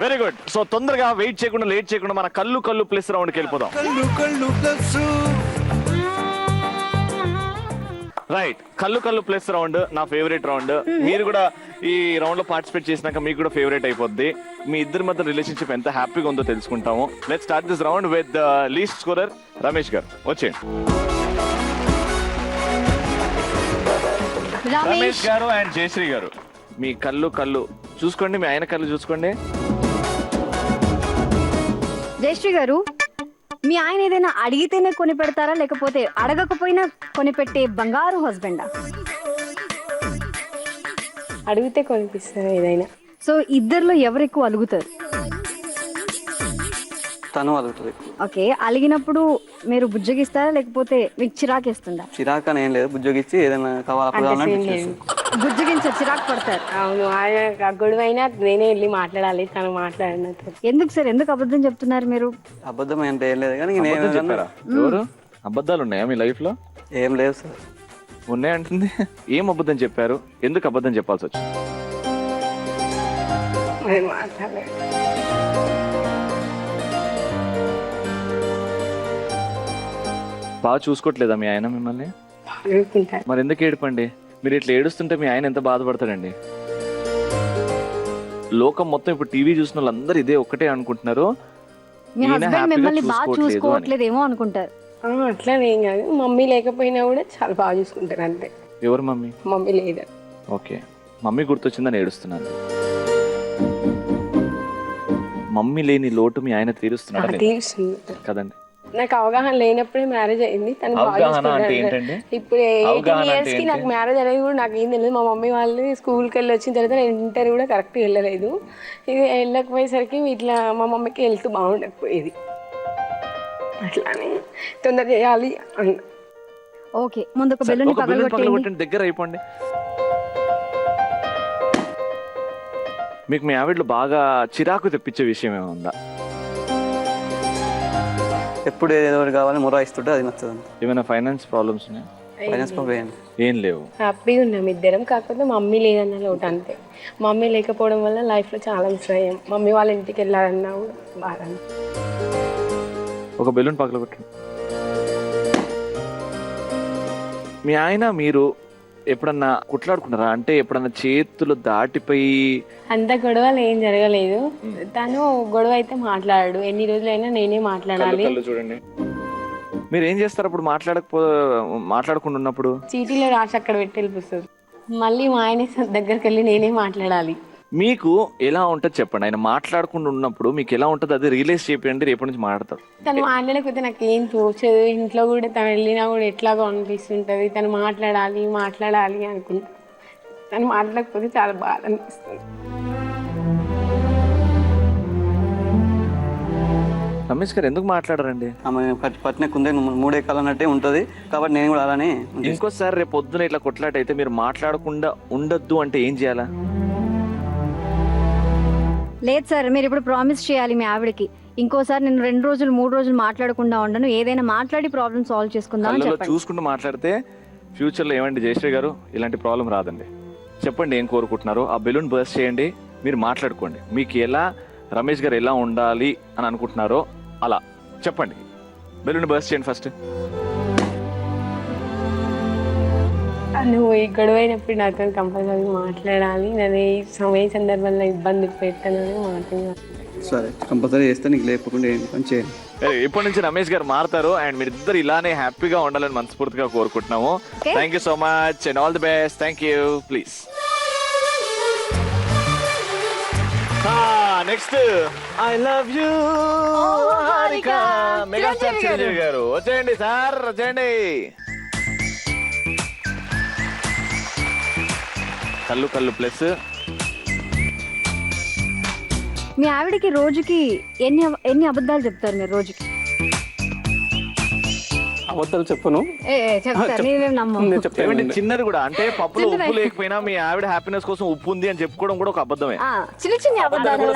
Very good. So తొందరగా వెయిట్ చేయకుండా లేట్ చేయకుండా మన కళ్ళు కళ్ళు ప్లస్ రౌండ్కి వెళ్ళిపోదాం. రైట్, కళ్ళు కళ్ళు ప్లస్ రౌండ్ నా ఫేవరెట్ రౌండ్. మీరు కూడా ఈ రౌండ్ లో పార్టిసిపేట్ చేసినాక మీకు కూడా ఫేవరెట్ అయిపోద్ది. మీ ఇద్దరి మధ్య రిలేషన్షిప్ ఎంత హ్యాపీగా ఉందో తెలుసుకుంటాము. Let's start this round with least scorer Ramesh గారు. వచ్చేయండి. రమేష్ గారు అండ్ జయశ్రీ గారు, మీ కళ్ళు కళ్ళు చూసుకోండి, మీ ఆయన కళ్ళు చూసుకోండి. జయశ్రీ గారు, మీ ఆయన ఏదైనా అడిగితేనే కొని పెడతారా, లేకపోతే అడగకపోయినా కొనిపెట్టే బంగారు హస్బెండా? అడిగితే కొనిపిస్తారు ఏదైనా. సో ఇద్దరిలో ఎవరు ఎక్కువ అలుగుతారు? తను అడుగుతుంది. ఓకే, అలిగినప్పుడు మీరు బుజ్జగిస్తారా, లేకపోతే మీకు చిరాకేస్తుందా? చిరాకు అని ఏం లేదు, బుజ్జోగిచ్చి ఏదైనా కావాలంటే బుజ్జగించారు, చిరాకు పడతారు. అవును, ఆయన గొడవైనా నేనే వెళ్ళి మాట్లాడాలి, తను మాట్లాడినట్టు. ఎందుకు సార్, ఎందుకు అబద్ధం చెప్తున్నారు మీరు? అబద్ధం అంటే ఏం లేదు, కానీ నేను అబద్ధం చెప్పారా? ఎవరు? అబద్ధాలు ఉన్నాయా మీ లైఫ్ లో? ఏం లేదు సార్. ఉన్నాయంటుంది. ఏం అబద్ధం చెప్పారు? ఎందుకు అబద్ధం చెప్పాల్సి వచ్చింది? అది మాట్లాడలేదు. బాగా చూసుకోవట్లేదా మీ ఆయన మిమ్మల్ని? అనుకుంటారు. మరి ఎందుకు ఏడుపండి? మీరు ఇట్లా ఏడుస్తుంటే మీ ఆయన ఎంత బాధపడతాడండి. లోకం మొత్తం ఇప్పుడు టీవీ చూసిన వాళ్ళందరూ ఇదే ఒక్కటే అనుకుంటున్నారు, మీ ఈయన హస్బెండ్ హ్యాపీగా మిమ్మల్ని బాగా చూసుకోవట్లేదు అని. చూసుకోవట్లేదేమో అనుకుంటారు. అట్లానే ఏం కాదు, మమ్మీ లేకపోయినా కూడా చాలా బాగా చూసుకుంటారు అంతే. ఎవరు మమ్మీ? మమ్మీ లేదా. ఓకే, మమ్మీ గుర్తొచ్చిందని ఏడుస్తున్నాను. మమ్మీ లేని లోటు మీ ఆయన తీరుస్తున్నాడు తీరుస్తుంది కదండి. నాకు అవగాహన లేనప్పుడే మ్యారేజ్ అయింది, తను బాగా అవగాహన అంటే చూసుకుంటాడు. ఏంటండి? ఇప్పుడు 18 అవగాహన years అంటే కి నాకు మ్యారేజ్ అనేది కూడా నాకు ఏం తెలియదు. మా మమ్మీ వాళ్ళు స్కూల్కి వెళ్ళి వచ్చిన తర్వాత నేను ఇంటర్ కూడా కరెక్ట్గా వెళ్ళలేదు. ఇది వెళ్ళకపోయేసరికి ఇట్లా మా మమ్మీకి హెల్త్ బాగుండకపోయేది, అట్లానే తొందర చేయాలి అన్న. ఓకే, ముందు ఒక బెలూన్ పగలగొట్టండి. పగలగొట్టండి, దగ్గర అయిపోండి. మీకు మీ ఆవిడలో బాగా చిరాకు తెప్పించే విషయం ఏమైనా ఉందా? ఎప్పుడు ఏదో ఒకటి కావాలని మొరాయిస్తుంటే అది నచ్చదు. ఏమైనా ఫైనాన్స్ ప్రాబ్లమ్స్ ఉన్నాయా? ఫైనాన్స్ ప్రాబ్లం ఏం లేవు. హ్యాపీగా ఉన్నాం ఇద్దరం, కాకపోతే మమ్మీ లేదన్న లోటు అంతే. మమ్మీ లేకపోవడం వల్ల లైఫ్లో చాలా మిస్ అయ్యాం. మమ్మీ వాళ్ళ ఇంటికి వెళ్ళాలన్నా కూడా బాగా. ఒక బెలూన్ పగలగొట్టండి. మీ ఆయన మీరు ఎప్పుడన్నా కుట్లాడుకున్నారా? అంటే ఎప్పుడన్నా చేతులు దాటిపోయి? అంత గొడవలు ఏం జరగలేదు. తను గొడవ అయితే మాట్లాడాడు, ఎన్ని రోజులైనా నేనే మాట్లాడాలి. చూడండి, మీరు ఏం చేస్తారు అప్పుడు మాట్లాడకుండా ఉన్నప్పుడు? చీటీలో రాసి అక్కడ పెట్టి వెళ్ళిపోతుంది. మళ్ళీ మా ఆయన దగ్గరికి వెళ్ళి నేనే మాట్లాడాలి. మీకు ఎలా ఉంటుంది చెప్పండి. ఆయన మాట్లాడకుండా ఉన్నప్పుడు మీకు ఎలా ఉంటుంది, అది రియలైజ్ చేయండి. రేపటి నుంచి మాట్లాడతారు. తను మాట్లాడకపోతే నాకు ఏం తోచదు. ఇంట్లో కూడా తను వెళ్ళినా కూడా ఎట్లాగో అనిపిస్తుంటుంది. తను మాట్లాడాలి అనుకుంటా. తను మాట్లాడకపోతే చాలా బాధ అనిపిస్తుంది. రమేష్ గారు ఎందుకు మాట్లాడారండి? ఆమె పట్టిన కుందే 3 ఎకరాలు అన్నట్టే ఉంటుంది కాబట్టి నేను కూడా అలానే. ఇంకోసారి రేపు పొద్దున ఇట్లా కొట్లాట అయితే మీరు మాట్లాడకుండా ఉండొద్దు అంటే ఏం చేయాలా? లేదు సార్, మీరు ఇప్పుడు ప్రామిస్ చేయాలి మీ ఆవిడకి, ఇంకోసారి నేను 2 రోజులు 3 రోజులు మాట్లాడకుండా ఉండను, ఏదైనా మాట్లాడి ప్రాబ్లమ్ సాల్వ్ చేసుకుందాం అని కళ్ళలో చెప్పండి. చూసుకుంటూ మాట్లాడితే ఫ్యూచర్లో ఏమండి జయశ్రీ గారు, ఇలాంటి ప్రాబ్లం రాదండి. చెప్పండి ఏం కోరుకుంటున్నారో, ఆ బెలూన్ బర్స్ట్ చేయండి, మీరు మాట్లాడుకోండి. మీకు ఎలా రమేష్ గారు ఎలా ఉండాలి అని అనుకుంటున్నారో అలా చెప్పండి. బెలూన్ బర్స్ట్ చేయండి ఫస్ట్. నువ్వు ఈ గొడవైనప్పుడు నాతో కంపల్సరీ మాట్లాడాలి, నేను ఈ సందర్భంలో ఇబ్బంది పెట్టానని మాట్లాడాలి. సరే, కంపల్సరీ చేస్తే నీకు లేకపోకుండా ఏం పని చేయండి. ఇప్పటి నుంచి రమేష్ గారు మారుతారు అండ్ మీరిద్దరు ఇలానే హ్యాపీగా ఉండాలని మనస్ఫూర్తిగా కోరుకుంటున్నాము. Thank you so much and all the best. Thank you. Please next I love you Harika megastar Chiranjeevi గారు. వచ్చేయండి సార్, వచ్చేయండి. కళ్ళు ప్లస్. మీ ఆవిడకి రోజుకి ఎన్ని అబద్ధాలు చెప్తారు మీరు రోజుకి? అబద్ధాలు చెప్పను, చెప్తారు, నేనేం నమ్మను. నేను చెప్తాను. చిన్నది కూడా, అంటే పప్పులో ఉప్పు లేకపోయినా మీ ఆవిడ హ్యాపీనెస్ కోసం ఉప్పు ఉంది అని చెప్పుకోవడం కూడా ఒక అబద్ధమే. చిన్న అబద్ధాలు.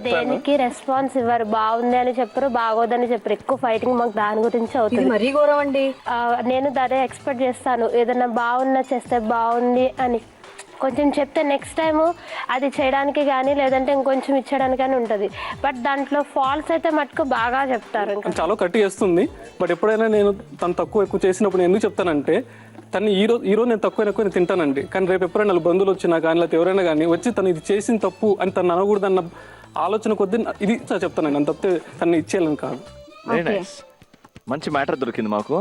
దేనికి రెస్పాన్స్ ఇవ్వరు, బాగుంది అని చెప్పరు, బాగోదని చెప్పరు. ఎక్కువ ఫైటింగ్ మాకు దాని గురించి అవుతుంది. మరీ ఘోరం అండి. నేను దాన్ని ఎక్స్పెక్ట్ చేస్తాను, ఏదైనా బాగున్నా చేస్తే బాగుంది అని కొంచెం చెప్తే నెక్స్ట్ టైం అది చేయడానికి కానీ లేదంటే ఇంకొంచెం ఇచ్చడానికి కానీ ఉంటుంది. బట్ దాంట్లో ఫాల్స్ అయితే మటుకు బాగా చెప్తారు. చాలా కట్టి చేస్తుంది. బట్ ఎప్పుడైనా నేను తను తక్కువ ఎక్కువ చేసినప్పుడు నేను ఎందుకు చెప్తానంటే, తను ఈరోజు నేను ఎక్కువ నేను తింటానండి, కానీ రేపు ఎప్పుడైనా వాళ్ళు బంధువులు వచ్చినా కానీ లేకపోతే ఎవరైనా కానీ వచ్చి తను ఇది చేసిన తప్పు అని తను అనకూడదన్న ఆలోచన కొద్దీ ఇది చెప్తానండి. అంత తప్పితే తను ఇచ్చేయాలని కాదు. వెరీ నైస్, మంచి మ్యాటర్ దొరికింది మాకు.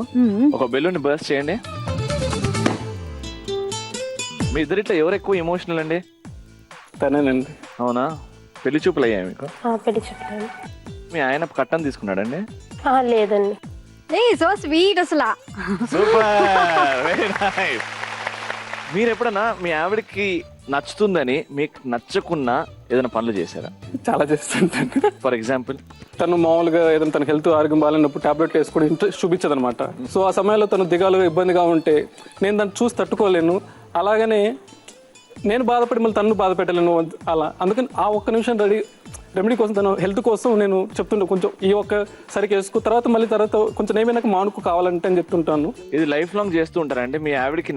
ఒక బెలూన్ బర్స్ట్ చేయండి. మీ ఇద్దరిట్లో ఎవరు ఎక్కువ ఎమోషనల్ అండి? తనేనండి. అవునా? పెళ్లి చూపులు అయ్యాయి మీకు? పెళ్లి చెప్పాను. మీ ఆయన కట్టం తీసుకున్నాడండి? లేదండి. సో స్వీట్ అసలు. Super, very nice. మీరు ఎప్పుడన్నా మీ ఆవిడకి నచ్చుతుందని మీకు నచ్చకున్నా ఏదైనా పనులు చేశారా? చాలా చేస్తుంటాను. ఫర్ ఎగ్జాంపుల్, తను మామూలుగా ఏదైనా తన హెల్త్ ఆరోగ్యం బాగాలేనప్పుడు టాబ్లెట్ వేసుకుని ఇంట్రెస్ట్ చూపించదు అనమాట. సో ఆ సమయంలో తను దిగాలుగా ఇబ్బందిగా ఉంటే నేను దాన్ని చూసి తట్టుకోలేను. అలాగనే నేను బాధపడి మళ్ళీ తను బాధ పెట్టలేను అలా. అందుకని ఆ ఒక్క నిమిషం రెమెడీ కోసం తన హెల్త్ కోసం నేను చెప్తుంటా, కొంచెం ఈ ఒక్కసారికి వేసుకో, తర్వాత కొంచెం ఏమైనా మానుకు కావాలంటే అని చెప్తుంటాను. ఇది లైఫ్ లాంగ్ చేస్తూ ఉంటారా? అంటే మీ ఆవిడకి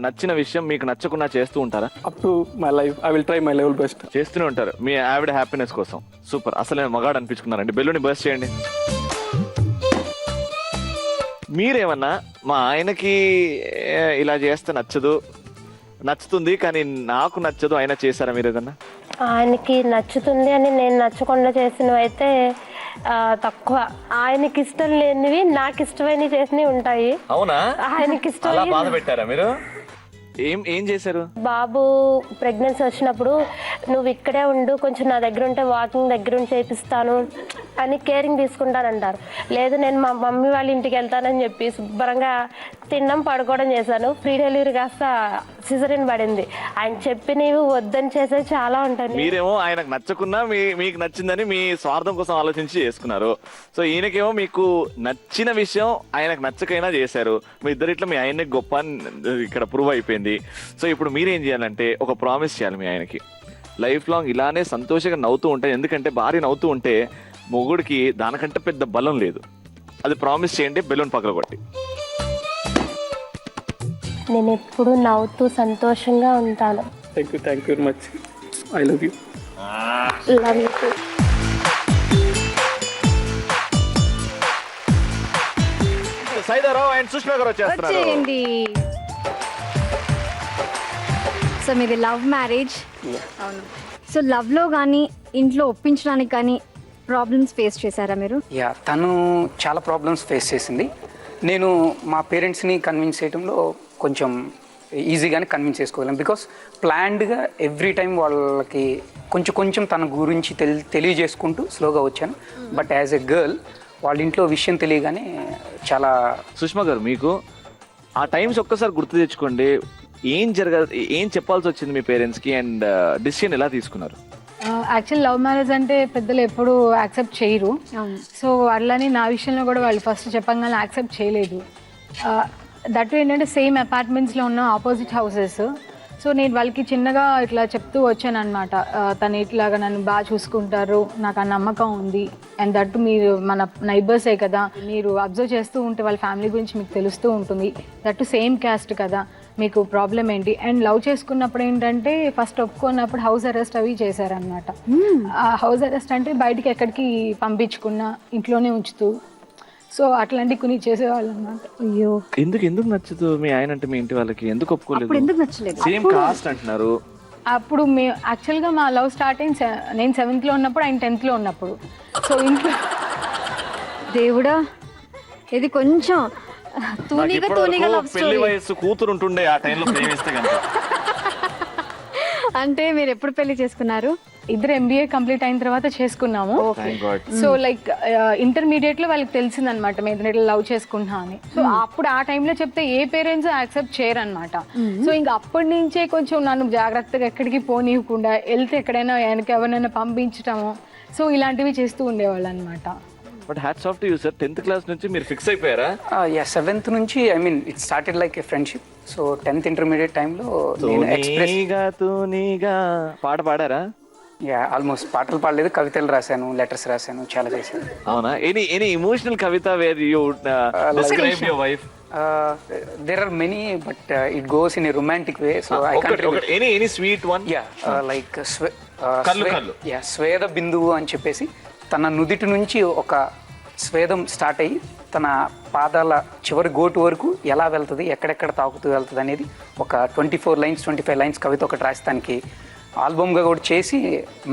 నచ్చిన విషయం మీకు నచ్చకుండా చేస్తూ ఉంటారా? Up to my life I will try my level best. చేస్తూనే ఉంటారు మీ ఆవిడ హ్యాపీనెస్ కోసం. సూపర్, అసలు నేను మగాడు అనిపించుకున్నారండి. బెలూని బర్స్ట్ చేయండి. మీరేమన్నా మా ఆయనకి ఇలా చేస్తే నచ్చుతుంది కానీ నాకు నచ్చదు అయినా చేశారా మీరు ఏదన్నా? ఆయనకి నచ్చుతుంది అని నేను నచ్చకుండా చేసినవి అయితే తక్కువ. ఆయనకి ఇష్టం లేనివి నాకు ఇష్టమైనవి చేసినవి ఉంటాయి. అవునా? ఆయనకి ఇష్టం అలా బాధ పెట్టారా మీరు? ఏం చేశారు? బాబు ప్రెగ్నెన్సీ వచ్చినప్పుడు నువ్వు ఇక్కడే ఉండు, కొంచెం నా దగ్గర ఉంటే వాకింగ్ దగ్గర ఉండి చేపిస్తాను అని కేరింగ్ తీసుకుంటానంటారు. లేదు నేను మా మమ్మీ వాళ్ళ ఇంటికి వెళ్తానని చెప్పి శుభ్రంగా తినడం పడుకోవడం చేశాను. ప్రీ డెలివరీ కాస్త సిజరిన్ పడింది. ఆయన చెప్పినవి వద్దని చేసే చాలా ఉంటాయి. మీరేమో ఆయనకు నచ్చకున్నా మీకు నచ్చిందని మీ స్వార్థం కోసం ఆలోచించి చేసుకున్నారు. సో ఈయనకేమో మీకు నచ్చిన విషయం ఆయనకు నచ్చకైనా చేశారు. మీ ఇద్దరిట్లో మీ ఆయన్ని గొప్ప ఇక్కడ ప్రూవ్ అయిపోయింది. సో ఇప్పుడు మీరేం చేయాలంటే ఒక ప్రామిస్ చేయాలి మీ ఆయనకి. లైఫ్ లాంగ్ ఇలానే సంతోషంగా నవ్వుతూ ఉంటాయి. ఎందుకంటే భార్య నవ్వుతూ ఉంటే మొగుడికి దానికంటే పెద్ద బలం లేదు. అది ప్రామిస్ చేయండి, బెలూన్ పగలగొట్టి. నేను ఎప్పుడు నవ్వుతూ సంతోషంగా ఉంటాను. Thank you very much. I love you. Love you two. Saidarao and Sushma గారు వచ్చేస్తున్నారు. వచ్చేయండి. సో మీది లవ్ మ్యారేజ్. అవును. సో లవ్లో కానీ ఇంట్లో ఒప్పించడానికి కానీ ప్రాబ్లమ్స్ ఫేస్ చేశారా మీరు? తను చాలా ప్రాబ్లమ్స్ ఫేస్ చేసింది. నేను మా పేరెంట్స్ని కన్విన్స్ చేయడంలో కొంచెం ఈజీగానే కన్విన్స్ చేసుకోగలను. బికాస్ ప్లాన్డ్గా ఎవ్రీ టైం వాళ్ళకి కొంచెం తన గురించి తెలియజేసుకుంటూ స్లోగా వచ్చాను. బట్ యాజ్ ఎ గర్ల్ వాళ్ళ ఇంట్లో విషయం తెలియగానే చాలా. సుష్మా గారు, మీకు ఆ టైమ్స్ ఒక్కసారి గుర్తు తెచ్చుకోండి. ఏం చెప్పాల్సి వచ్చింది మీ పేరెంట్స్కి అండ్ డిసిషన్ ఎలా తీసుకున్నారు? యాక్చువల్ లవ్ మ్యారేజ్ అంటే పెద్దలు ఎప్పుడు యాక్సెప్ట్ చేయరు. సో అట్లని నా విషయంలో కూడా వాళ్ళు ఫస్ట్ చెప్పగానే యాక్సెప్ట్ చేయలేదు. దట్ ఏంటంటే సేమ్ అపార్ట్మెంట్స్లో ఉన్న ఆపోజిట్ హౌసెస్. సో నేను వాళ్ళకి చిన్నగా ఇట్లా చెప్తూ వచ్చాను అనమాట. తను ఇట్లాగా నన్ను బాగా చూసుకుంటారు, నాకు ఆ నమ్మకం ఉంది. అండ్ దట్టు మీరు మన నైబర్సే కదా, మీరు అబ్జర్వ్ చేస్తూ ఉంటే వాళ్ళ ఫ్యామిలీ గురించి మీకు తెలుస్తూ ఉంటుంది. దట్టు సేమ్ క్యాస్ట్ కదా, మీకు ప్రాబ్లం ఏంటి? అండ్ లవ్ చేసుకున్నప్పుడు ఏంటంటే ఫస్ట్ ఒప్పుకున్నప్పుడు హౌస్ అరెస్ట్ అవి చేశారనమాట. హౌస్ అరెస్ట్ అంటే బయటికి ఎక్కడికి పంపించకుండా ఇంట్లోనే ఉంచుతూ, సో అట్లాంటి కొన్ని చేసేవాళ్ళు అనమాట. అయ్యో, ఎందుకు నచ్చదు మీ ఆయన అంటే? మీ ఇంటి వాళ్ళకి ఎందుకు ఒప్పుకోలేదు? ఎందుకు నచ్చలేదు? సేమ్ కాస్ట్ అంటున్నారు. అప్పుడు మేము యాక్చువల్గా మా లవ్ స్టార్ట్ అయింది నేను 7th లో ఉన్నప్పుడు, ఆయన 10th లో ఉన్నప్పుడు. సో ఇంట్లో దేవుడా, ఇది కొంచెం తూనిగా లవ్ పెళ్లి స్టోరీ. వయసు కూతురు ఉంటుండే ఆ టైంలో ప్రేమిస్తే కనుక. అంటే మీరు ఎప్పుడు పెళ్లి చేసుకున్నారు? ఇద్దరు MBA కంప్లీట్ అయిన తర్వాత చేసుకున్నాము. సో లైక్ ఇంటర్మీడియట్ లో వాళ్ళకి తెలిసిందనమాట మేము ఇట్లా లవ్ చేసుకుంటున్నా అని. సో అప్పుడు ఆ టైంలో చెప్తే ఏ పేరెంట్స్ యాక్సెప్ట్ చేయరు అనమాట. సో ఇంకా అప్పటి నుంచే కొంచెం నన్ను జాగ్రత్తగా ఎక్కడికి పోనీయకుండా, వెళ్తే ఎక్కడైనా వెనక ఎవరినైనా పంపించటము, సో ఇలాంటివి చేస్తూ ఉండేవాళ్ళు అనమాట. But hats off to you sir. 10th class నుంచి మీరు ఫిక్స్ అయిపోయారా? 7th నుంచి it started like A friendship. So 10th intermediate టైంలో నేను తూనీగా పాట పాడారా? ఆల్మోస్ట్ పాటలు పాడలేదు, కవితలు రాశాను, లెటర్స్ రాశాను, చాలా చేశాను. అవునా? ఎనీ ఎమోషనల్ కవిత where you describe your wife? There are many, but it goes in a romantic way. So I can't. Any sweet one? Like స్వేద బిందువు అని చెప్పేసి తన నుదిటి నుంచి ఒక స్వేదం స్టార్ట్ అయ్యి తన పాదాల చివరి గోటు వరకు ఎలా వెళ్తుంది, ఎక్కడెక్కడ తాకుతూ వెళ్తుంది అనేది ఒక 24 లైన్స్ 25 లైన్స్ కవిత ఒకటి రాస్తానికి ఆల్బమ్గా కూడా చేసి,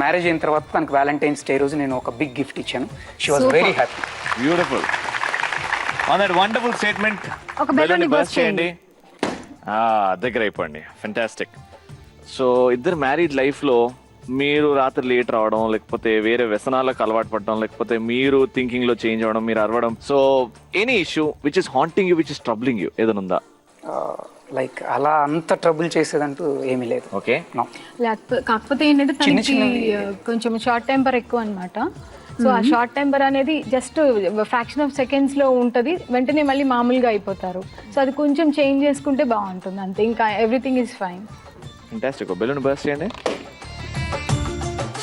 మ్యారేజ్ అయిన తర్వాత తనకు వ్యాలంటైన్స్ డే రోజు నేను ఒక బిగ్ గిఫ్ట్ ఇచ్చాను. She was very happy. Beautiful. On that wonderful statement ఒక బెలూన్ బర్స్ట్ చేయండి. దగ్గర అయిపోండి. ఫెంటాస్టిక్. సో ఇద్దరు మ్యారీడ్ లైఫ్లో మీరు రాత్రి లేట్ రావడం, లేకపోతే వేరే వ్యసనాలకు అలవాటు పడడం, లేకపోతే మీరు థింకింగ్ లో చేంజ్ అవ్వడం, మీరు అరవడం, so any issue which is haunting you, which is troubling you, ఏదైనా ఉందా? లైక్ అలా అంత ట్రబుల్ చేసేదంటూ ఏమీ లేదు. ఓకే. కాకపోతే ఏంటంటే తనకి కొంచెం షార్ట్ టెంపర్ ఎక్కువ అనమాట. సో ఆ షార్ట్ టెంపర్ అనేది జస్ట్ ఫ్రాక్షన్ ఆఫ్ సెకండ్స్ లో ఉంటుంది, వెంటనే మళ్ళీ మామూలుగా అయిపోతారు. సో అది కొంచెం చేంజ్ చేసుకుంటే బాగుంటుంది అంతే, ఇంకా everything is fine. Fantastic. Balloon burst చేయండి.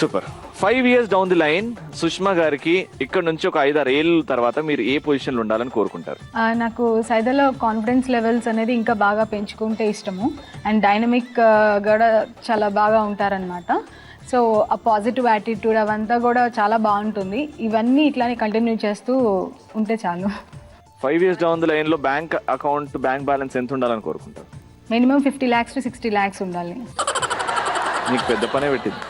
Super. 5 years down the line Sushma గారికి ఇక్కడ నుంచి ఒక 5-6 ఏళ్ళ తర్వాత మీరు ఏ పొజిషన్లో ఉండాలని కోరుకుంటారు? నాకు సైదాలో కాన్ఫిడెన్స్ లెవెల్స్ అనేది ఇంకా బాగా పెంచుకుంటే ఇష్టము. అండ్ డైనమిక్ కూడా చాలా బాగా ఉంటారనమాట. సో ఆ పాజిటివ్ యాటిట్యూడ్ అవంతా కూడా చాలా బాగుంటుంది. ఇవన్నీ ఇట్లానే కంటిన్యూ చేస్తూ ఉంటే చాలు. 5 years down the line లో బ్యాంక్ బ్యాలెన్స్ ఎంత ఉండాలని కోరుకుంటారు? మినిమం 50 lakhs to 60 lakhs ఉండాలి. నీకు పెద్ద పనే పెట్టింది.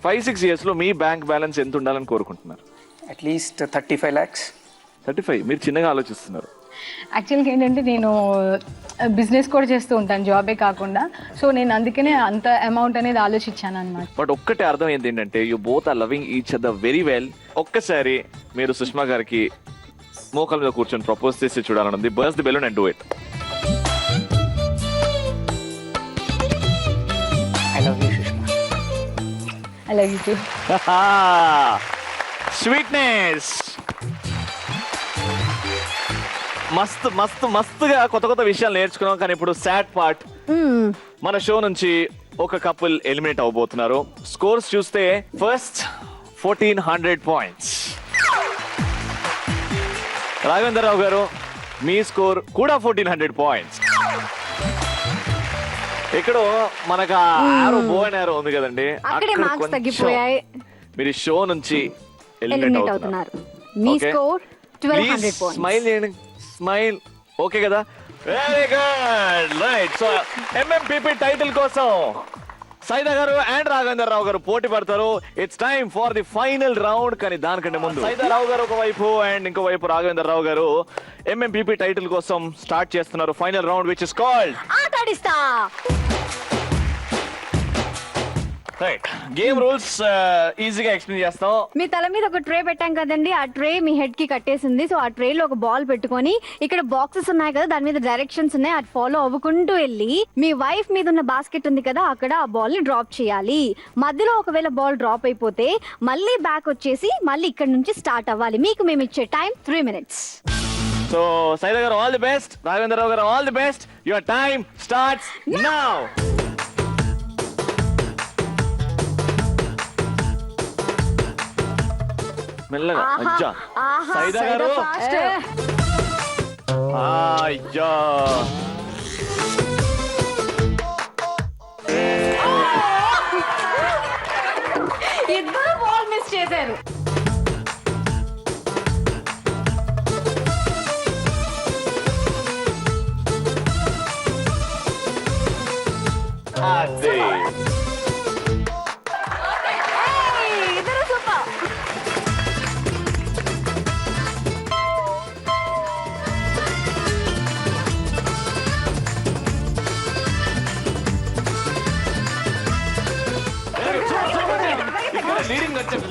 5-6 years లో మీ బ్యాంక్ బ్యాలెన్స్ ఎంత ఉండాలని కోరుకుంటున్నారు? At least 35 lakhs. 35. మీరు చిన్నగా ఆలోచిస్తున్నారు. యాక్చువల్గా ఏంటంటే నేను బిజినెస్ కూడా చేస్తూ ఉంటాను, జాబే కాకుండా. సో నేను అందుకనే అంత అమౌంట్ అనేది ఆలోచించాను అనమాట. బట్ ఒక్కటే అర్థం ఏంటంటే you both are loving each other very well. ఒక్కసారి మీరు సుష్మా గారికి మోకాల మీద కూర్చొని ప్రపోజ్ చేసి చూడాలనుంది. Burst the balloon and do it. I love you Sushma. I love you too. Sweetness. మస్తుగా కొత్త విషయాలు నేర్చుకున్నాం. కానీ ఇప్పుడు సాడ్ పార్ట్, మన షో నుంచి ఒక కపుల్ ఎలిమినేట్ అవబోతున్నారు. స్కోర్స్ చూస్తే ఫస్ట్ 1400 points. రాఘవేంద్ర రావు గారు, మీ స్కోర్ కూడా 1400 points. ఇక్కడ మనకు ఆరో బో అండ్ ఆరో ఉంది కదండి, అక్కడే మార్క్స్ తగ్గిపోయాయి. మీరు షో నుంచి ఎలిమినేట్ అవుతున్నారు. మీ స్కోర్ 1200 points. స్మైల్ చేయండి, స్మైల్. ఓకే కదా, very good. Right. So MMPP title కోసం సైదా గారు అండ్ రాఘవేంద్ర రావు గారు పోటీ పడతారు. It's time for the final round. కానీ దానికంటే ముందు సైదా రావు గారు ఒకవైపు అండ్ ఇంకోవైపు రాఘవేంద్ర రావు గారు ఎంఎంపీపీ టైటిల్ కోసం స్టార్ట్ చేస్తున్నారు final round, which is called Atadista. Right. Game rules ఈజీగా ఎక్స్ప్లెయిన్ చేస్తాం. మీ తల మీద ఒక ట్రే పెట్టాం కదండి, ఆ ట్రే మీ హెడ్ కి కట్టేసింది. సో ఆ ట్రే లో ఒక బాల్ పెట్టుకొని ఇక్కడ బాక్సెస్ ఉన్నాయి కదా, దాని మీద డైరెక్షన్స్ ఉన్నాయి, అది ఫాలో అవ్వకుంటూ వెళ్ళి మీ వైఫ్ మీద ఉన్న బాస్కెట్ ఉంది కదా, అక్కడ ఆ బాల్ ని డ్రాప్ చేయాలి. మధ్యలో ఒకవేళ బాల్ డ్రాప్ అయిపోతే మళ్ళీ బ్యాక్ వచ్చేసి మళ్ళీ ఇక్కడ నుంచి స్టార్ట్ అవ్వాలి. మీకు మేము ఇచ్చే టైం 3 minutes. సో సైదా గారు all the best, Raghavendra Rao గారు all the best. Your time starts now. మెల్లగా. అజ్జా సైదా గారు. అయ్యా ఇద్దరు బాల్ మిస్ చేశారు. అదే. ఇద్దరు సూపర్.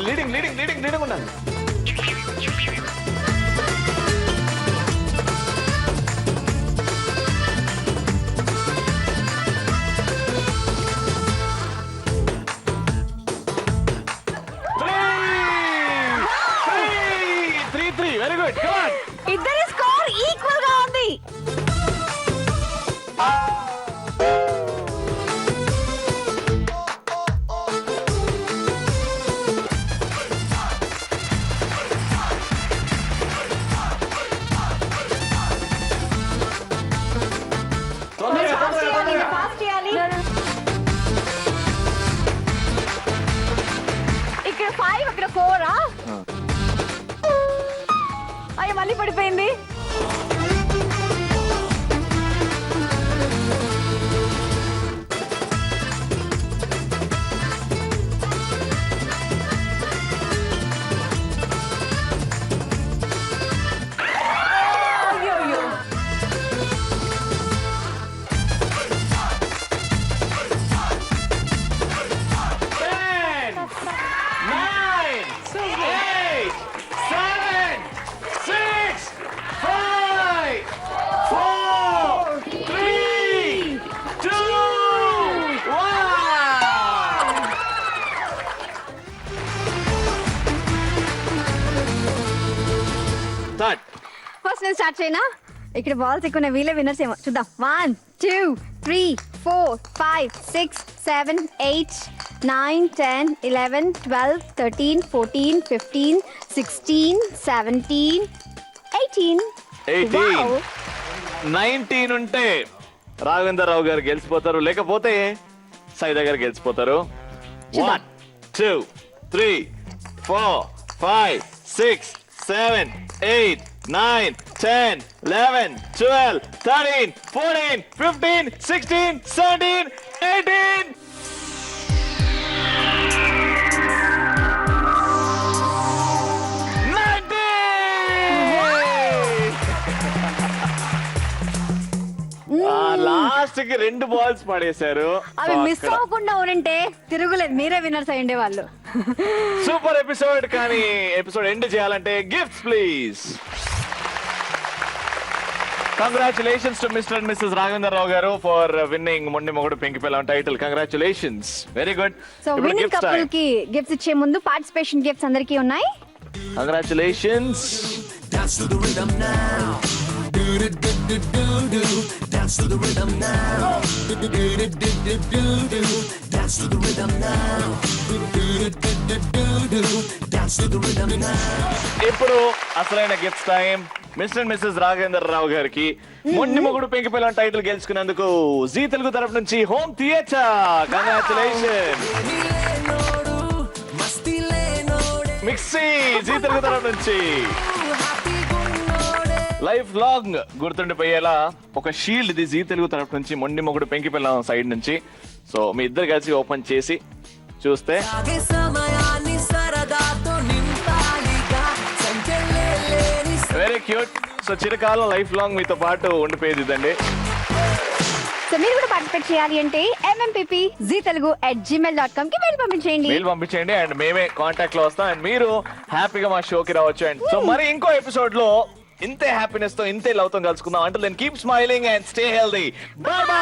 లీడింగ్ ఉండాలి. Very good. ఇద్దరి స్కోర్ ఈక్వల్ గా ఉంది. ఫాస్ట్ చేయాలి. ఇక్కడ 5, అక్కడ 4. అయ్యో మళ్ళీ పడిపోయింది. ఫస్ట్ నేను స్టార్ట్ చేయనా? ఇక్కడ బాల్స్ ఎక్కువ వీళ్ళే విన్నర్స్ ఏమో చూద్దాం. 1 2 3 4 5 6 7 8 9 10 11 12 13 14 15 16 17 18 19 ఉంటే రాఘవేంద్ర రావు గారు గెలిచిపోతారు, లేకపోతే సైదా గారు గెలిచిపోతారు. 1 2 3 4 5 6 7 8 9, 10, 11, 12, 13, 14, 15, 16, 17, 18. లాస్ట్ కి 2 balls పడేశారు. అవి మిస్ అవ్వకుండా ఉంటే తిరుగులేదు, మీరే విన్నర్స్ అయ్యండే వాళ్ళు. Super episode. కానీ ఎపిసోడ్ ఎండ్ చేయాలంటే gifts please. Congratulations to mister and missus Raghavendra Rao గారు ఫర్ విన్నింగ్ మొండి మొగుడు Penki Pellam title. Congratulations, very good. So winning couple కి గిఫ్ట్స్ ఇచ్చే ముందు పార్టిసిపేషన్ గిఫ్ట్స్ అందరికీ ఉన్నాయి. Congratulations. Dance to the rhythm now. Do do do do do do. Dance to the rhythm now. Do do do do do do. Dance to the rhythm now. Do do do do do. Dance to the rhythm now. ఇప్పుడు అసలైన gifts time. Mister and missus Raghavendra Rao గారికి మొండి మొగుడు Penki Pellam title గెలుచుకున్నందుకు G Telugu తరపు నుంచి home theatre. Congratulation. Mixie Zee Telugu తరపు నుంచి. Life long గుర్తుండిపోయేలా ఒక shield ఇది జీ తెలుగు తరపు నుంచి మొండి మొగుడు పెంకి పిల్లం సైడ్ నుంచి. సో మీ ఇద్దరు కలిసి ఓపెన్ చేసి చూస్తే వెరీ క్యూట్. సో చిరకాలం లైఫ్ లాంగ్ మీతో పాటు ఉండిపోయేది ఇదండి. సో మీరు కూడా పార్టిసిపేట్ చేయాలి అంటే mmppztelugu@gmail.com కి మెయిల్ పంపించేయండి. మెయిల్ పంపించండి అండ్ మేమే కాంటాక్ట్ లో వస్తాం అండ్ మీరు హ్యాపీగా మా షోకి రావచ్చు. అండ్ సో మరి ఇంకో ఎపిసోడ్ లో ఇంతే హ్యాపీనెస్ తో ఇంతే లవ్ తో కలుసుకుందాం. అంటే then keep smiling and stay healthy. Bye by.